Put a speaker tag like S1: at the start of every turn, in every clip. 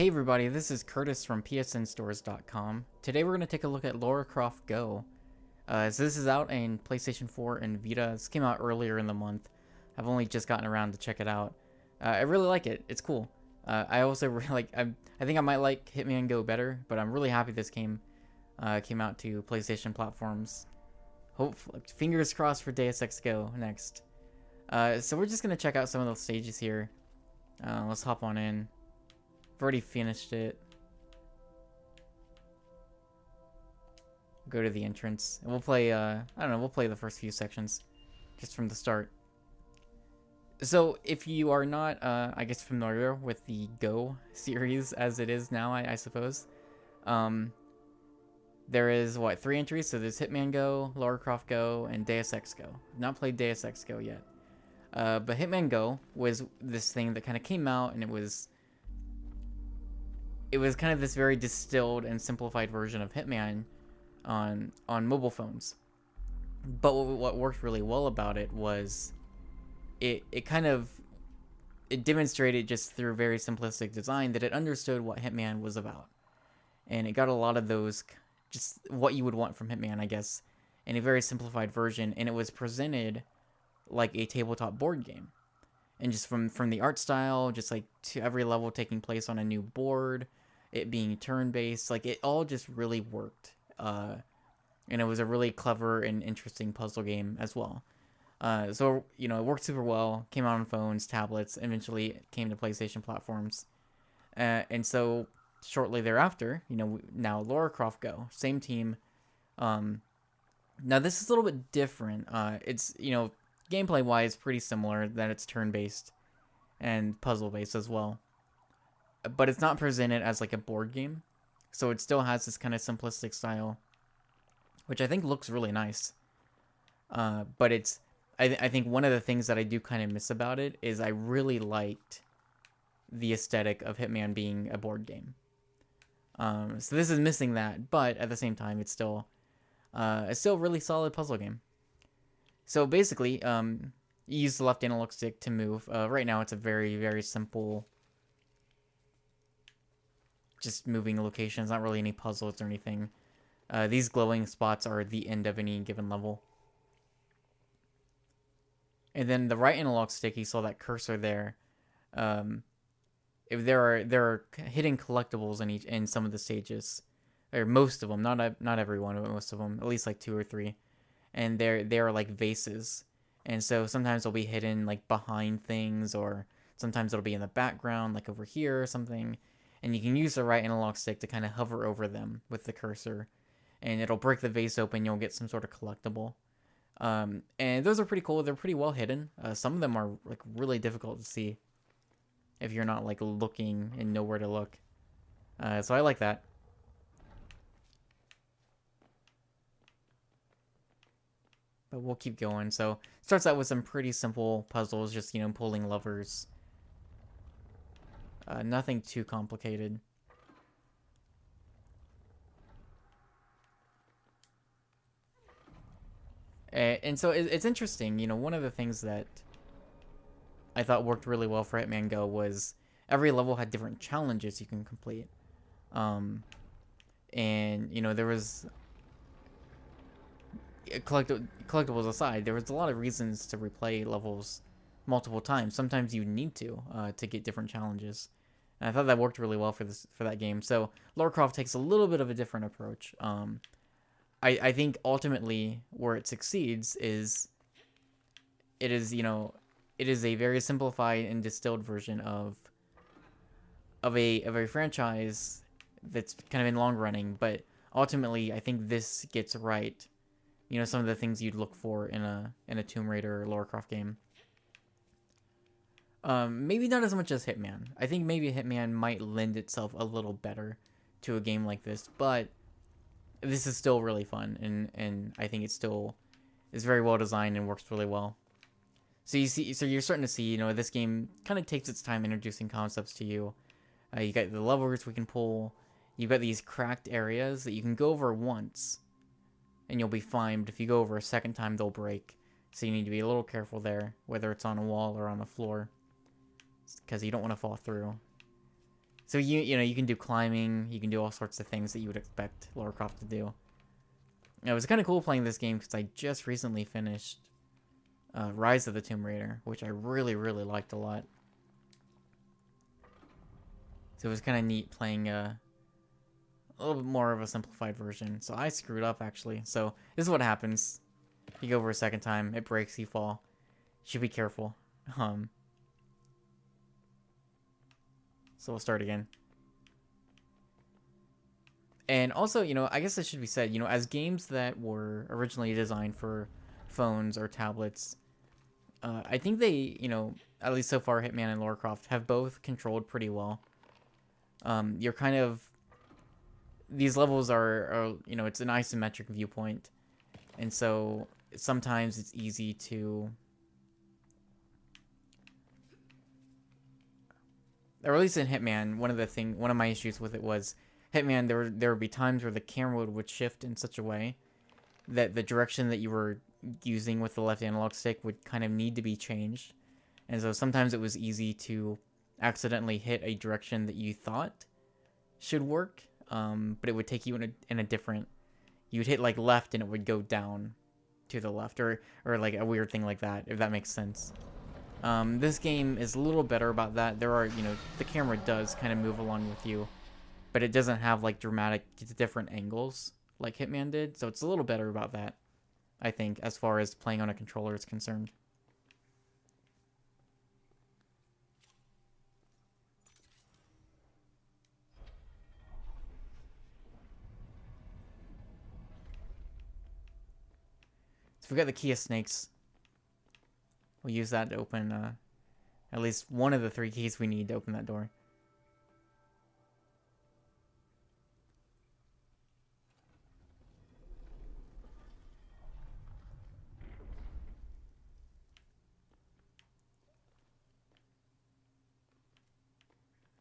S1: Hey everybody, this is Curtis from PSNStores.com. Today we're going to take a look at Lara Croft GO. So this is out in PlayStation 4 and Vita. This came out earlier in the month. I've only just gotten around to check it out. I really like it. It's cool. I also really like. I think I might like Hitman Go better, but I'm really happy this came out to PlayStation platforms. Hopefully, fingers crossed for Deus Ex Go next. So we're just gonna check out some of those stages here. Let's hop on in. I've already finished it. Go to the entrance. And we'll play, I don't know, we'll play the first few sections. Just from the start. So, if you are not, I guess, familiar with the Go series as it is now, I suppose. There is, what, 3 entries? So there's Hitman Go, Lara Croft Go, and Deus Ex Go. I've not played Deus Ex Go yet. But Hitman Go was this thing that kind of came out, and it was kind of this very distilled and simplified version of Hitman on mobile phones. But what worked really well about it was it demonstrated just through very simplistic design that it understood what Hitman was about. And it got a lot of those, just what you would want from Hitman, I guess, in a very simplified version. And it was presented like a tabletop board game. And just from the art style, just like to every level taking place on a new board, it being turn-based, like it all just really worked. And it was a really clever and interesting puzzle game as well. So, you know, it worked super well, came out on phones, tablets, eventually it came to PlayStation platforms. And so shortly thereafter, you know, now Lara Croft Go, same team. Now this is a little bit different. It's, you know, gameplay-wise pretty similar, that it's turn-based and puzzle-based as well. But it's not presented as like a board game. So it still has this kind of simplistic style, which I think looks really nice. But it's, I think one of the things that I do kind of miss about it is I really liked the aesthetic of Hitman being a board game. So this is missing that, but at the same time, it's still a really solid puzzle game. So basically, you use the left analog stick to move. Right now, it's a very, very simple, just moving locations, not really any puzzles or anything. These glowing spots are the end of any given level. And then the right analog stick, you saw that cursor there. If there are hidden collectibles in some of the stages, or most of them, not every one, but most of them, at least like 2 or 3, and they are like vases, and so sometimes they'll be hidden like behind things, or sometimes it'll be in the background, like over here or something. And you can use the right analog stick to kind of hover over them with the cursor, and it'll break the vase open. You'll get some sort of collectible. And those are pretty cool. They're pretty well hidden. Some of them are like really difficult to see if you're not like looking and know where to look. So I like that. But we'll keep going. So it starts out with some pretty simple puzzles, just, you know, pulling levers. Nothing too complicated. And so it's interesting, you know, one of the things that I thought worked really well for Hitman Go was every level had different challenges you can complete. And, you know, there was, collectibles aside, there was a lot of reasons to replay levels multiple times. Sometimes you need to get different challenges. And I thought that worked really well for that game. So Lara Croft takes a little bit of a different approach. I think ultimately where it succeeds is it is a very simplified and distilled version of a franchise that's kind of in long running, but ultimately I think this gets right, you know, some of the things you'd look for in a Tomb Raider or Lara Croft game. Maybe not as much as Hitman. I think maybe Hitman might lend itself a little better to a game like this, but this is still really fun, and I think it still is very well designed and works really well. So you're starting to see, you know, this game kind of takes its time introducing concepts to you. You got the levers we can pull. You've got these cracked areas that you can go over once, and you'll be fine. But if you go over a second time, they'll break. So you need to be a little careful there, whether it's on a wall or on the floor, because you don't want to fall through. So you know, you can do climbing, you can do all sorts of things that you would expect Lara Croft to do. It was kind of cool playing this game because I just recently finished Rise of the Tomb Raider, which I really, really liked a lot. So it was kind of neat playing a little bit more of a simplified version. So I screwed up, actually. So this is what happens. You go over a second time, it breaks, you fall. Should be careful. So we'll start again. And also, you know, I guess it should be said, you know, as games that were originally designed for phones or tablets, I think they, you know, at least so far, Hitman and Lara Croft have both controlled pretty well. You're kind of... These levels are, you know, it's an isometric viewpoint. And so sometimes it's easy to... Or at least in Hitman, one of my issues with it was Hitman, there would be times where the camera would shift in such a way that the direction that you were using with the left analog stick would kind of need to be changed. And so sometimes it was easy to accidentally hit a direction that you thought should work, but it would take you in a different... You'd hit like left and it would go down to the left, or like a weird thing like that, if that makes sense. This game is a little better about that. There are, you know, the camera does kind of move along with you, but it doesn't have like dramatic different angles like Hitman did, so it's a little better about that, I think, as far as playing on a controller is concerned. So we got the key of snakes. We'll use that to open at least one of the 3 keys we need to open that door.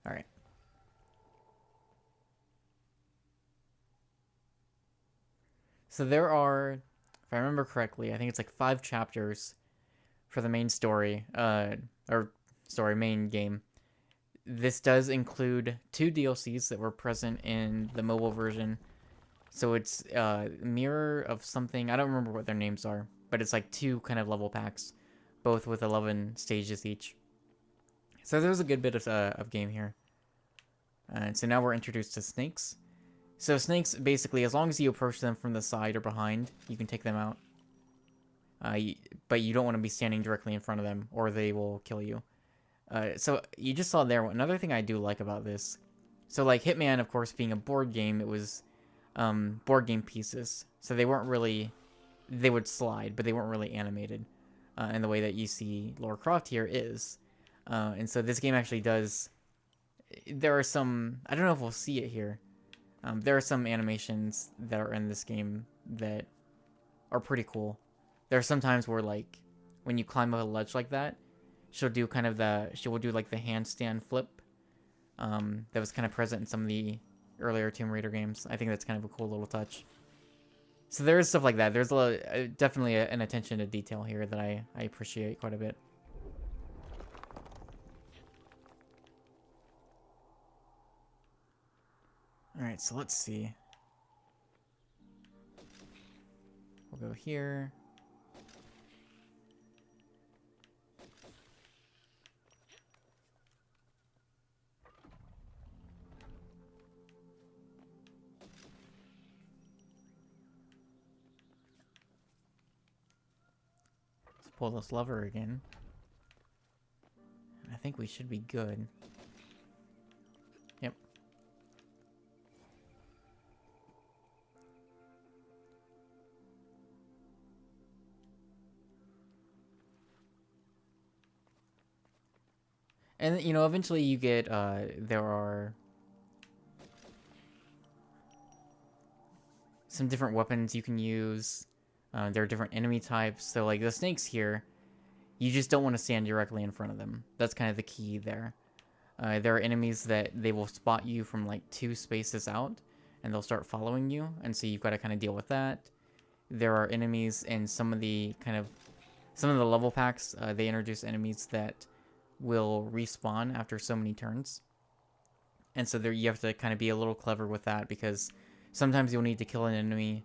S1: Alright. So there are, if I remember correctly, I think it's like 5 chapters for the main story, main game. This does include 2 DLCs that were present in the mobile version. So it's Mirror of something, I don't remember what their names are, but it's like 2 kind of level packs, both with 11 stages each. So there's a good bit of game here. And so now we're introduced to snakes. So snakes, basically, as long as you approach them from the side or behind, you can take them out. But you don't want to be standing directly in front of them, or they will kill you. So you just saw there, another thing I do like about this. So like Hitman, of course, being a board game, it was board game pieces. So they weren't really... They would slide, but they weren't really animated. In the way that you see Lara Croft here is. And so this game actually does... There are some... I don't know if we'll see it here. There are some animations that are in this game that are pretty cool. There are some times where, like, when you climb up a ledge like that, she'll do kind of she will do like the handstand flip. That was kind of present in some of the earlier Tomb Raider games. I think that's kind of a cool little touch. So there is stuff like that. There's definitely an attention to detail here that I appreciate quite a bit. Alright, so let's see. We'll go here. Let's pull this lever again. I think we should be good. Yep. And, you know, eventually you get, there are some different weapons you can use. There are different enemy types. So, like, the snakes here, you just don't want to stand directly in front of them. That's kind of the key there. There are enemies that they will spot you from, like, 2 spaces out, and they'll start following you. And so you've got to kind of deal with that. There are enemies in some of the level packs. They introduce enemies that will respawn after so many turns. And so there you have to kind of be a little clever with that, because sometimes you'll need to kill an enemy,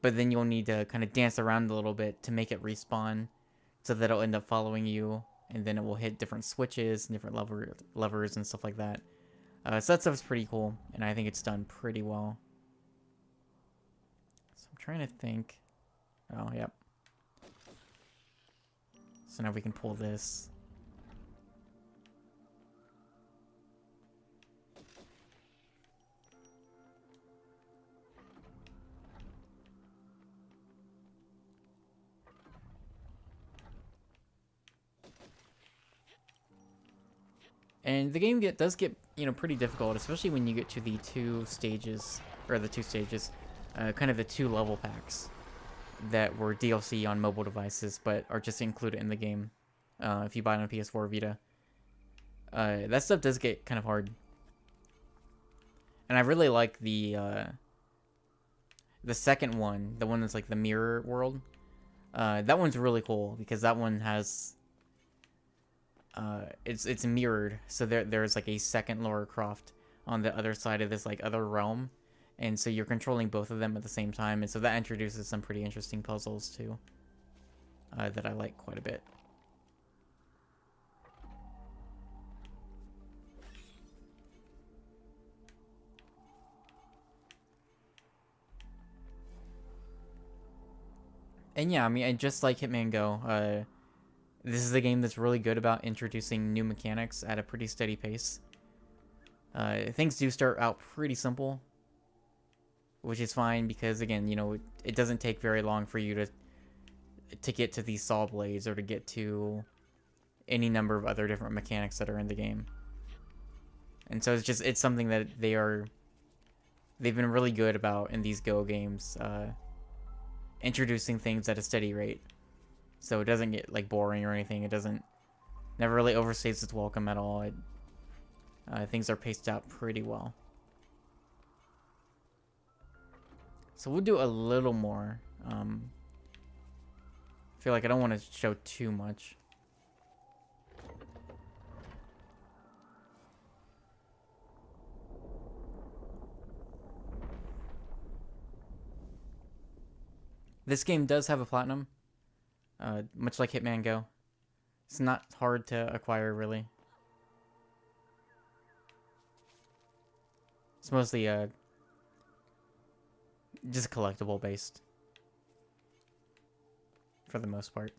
S1: but then you'll need to kind of dance around a little bit to make it respawn, so that it'll end up following you, and then it will hit different switches and different levers and stuff like that. So that stuff's pretty cool, and I think it's done pretty well. So I'm trying to think. Oh, yep. So now we can pull this. And the game does get, pretty difficult, especially when you get to the two stages, kind of the 2 level packs that were DLC on mobile devices, but are just included in the game if you buy it on PS4 or Vita. That stuff does get kind of hard. And I really like the second one, the one that's like the mirror world. That one's really cool, because that one has... it's mirrored, so there's like a second Lara Croft on the other side of this like other realm, and so you're controlling both of them at the same time, and so that introduces some pretty interesting puzzles too, that I like quite a bit. And yeah, I mean, and just like Hitman Go, this is a game that's really good about introducing new mechanics at a pretty steady pace. Things do start out pretty simple, which is fine, because again, it doesn't take very long for you to get to these saw blades, or to get to any number of other different mechanics that are in the game. And so it's something that they've been really good about in these Go games, introducing things at a steady rate. So it doesn't get like boring or anything. It never really overstays its welcome at all. Things are paced out pretty well. So we'll do a little more. I feel like I don't want to show too much. This game does have a platinum, much like Hitman Go. It's not hard to acquire, really. It's mostly just collectible based, for the most part.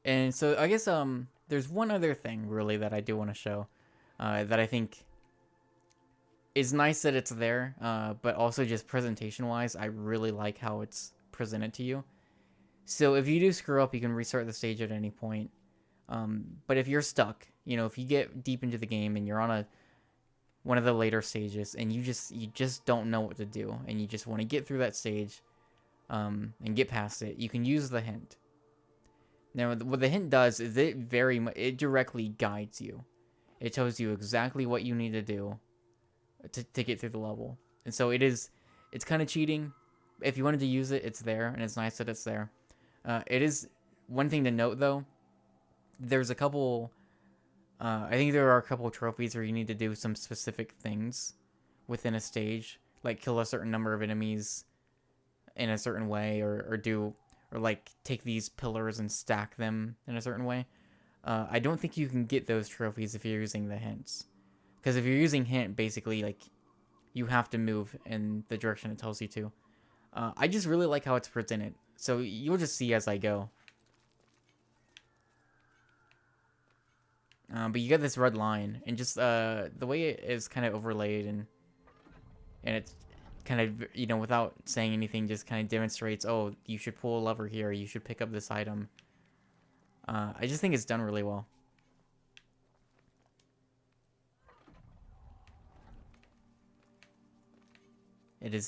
S1: And so I guess there's one other thing really that I do want to show, that I think is nice that it's there, but also just presentation wise, I really like how it's presented to you. So if you do screw up, you can restart the stage at any point. But if you're stuck, if you get deep into the game and you're on one of the later stages, and you just don't know what to do, and you just want to get through that stage, and get past it, you can use the hint. Now, what the hint does is it directly guides you. It tells you exactly what you need to do to get through the level. And so it's kind of cheating. If you wanted to use it, it's there, and it's nice that it's there. It is one thing to note, though. There's a couple... I think there are a couple of trophies where you need to do some specific things within a stage, like kill a certain number of enemies in a certain way, or like take these pillars and stack them in a certain way. I don't think you can get those trophies if you're using the hints, because if you're using hint, basically like you have to move in the direction it tells you to. I just really like how it's presented, so you'll just see as I go. But you get this red line, and just the way it is kind of overlaid, and it's kind of, without saying anything, just kind of demonstrates, oh, you should pull a lever here, you should pick up this item. I just think it's done really well. It's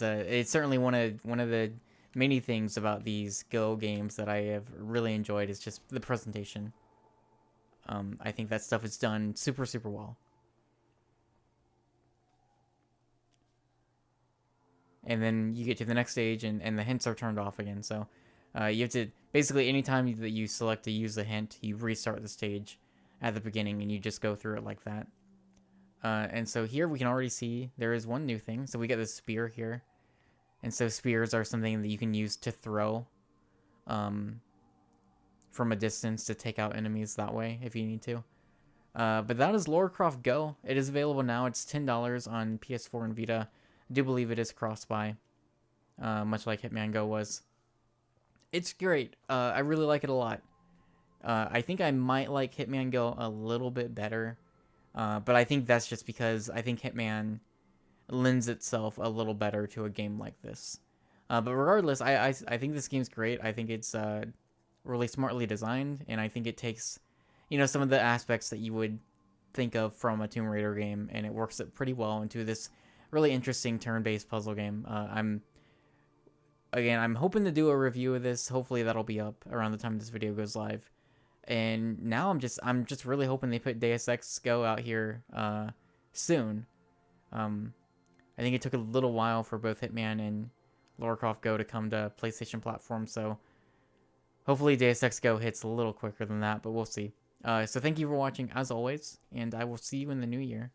S1: certainly one of the many things about these Go games that I have really enjoyed, is just the presentation. I think that stuff is done super, super well. And then you get to the next stage, and the hints are turned off again. So you have to, basically, anytime that you select to use the hint, you restart the stage at the beginning, and you just go through it like that. And so here we can already see there is one new thing. So we get this spear here. And so spears are something that you can use to throw from a distance to take out enemies that way if you need to. But that is Lara Croft Go. It is available now. It's $10 on PS4 and Vita. I do believe it is cross-buy, much like Hitman Go was. It's great. I really like it a lot. I think I might like Hitman Go a little bit better, but I think that's just because I think Hitman lends itself a little better to a game like this. But regardless, I think this game's great. I think it's really smartly designed, and I think it takes, some of the aspects that you would think of from a Tomb Raider game, and it works it pretty well into this really interesting turn-based puzzle game. I'm hoping to do a review of this. Hopefully that'll be up around the time this video goes live. And now I'm just really hoping they put Deus Ex Go out here soon. I think it took a little while for both Hitman and Lara Croft Go to come to PlayStation platforms, so hopefully Deus Ex Go hits a little quicker than that, but we'll see. So thank you for watching as always, and I will see you in the new year.